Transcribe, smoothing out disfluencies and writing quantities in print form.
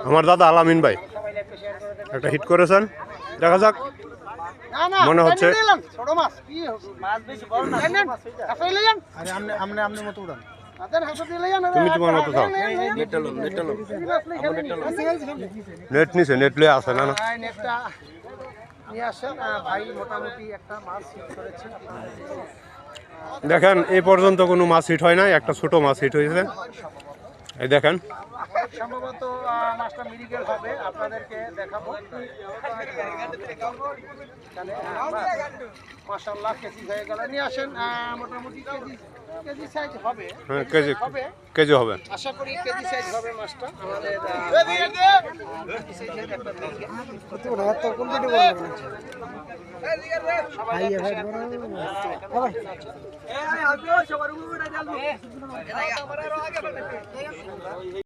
আমার দাদা আলামিন ভাই একটা হিট করেছেন, দেখা যাক। মনে হচ্ছে তুমি তোমার মতো থাও। নেট নিছে, নেট লয়ে আসে না। দেখেন এই পর্যন্ত কোনো মাছ হিট হয় না, একটা ছোট মাছ হিট হয়েছে। এই দেখেন সম্ভবত মাছটা মিরিকেল হবে, আপনাদেরকে দেখাবো। মাশাআল্লাহ কেজি হয়ে গেল, নিয়ে আসেন। মোটামুটি কেজি সাইজ হবে। হ্যাঁ, কেজি হবে আশা করি, কেজি সাইজ হবে মাছটা আমাদের।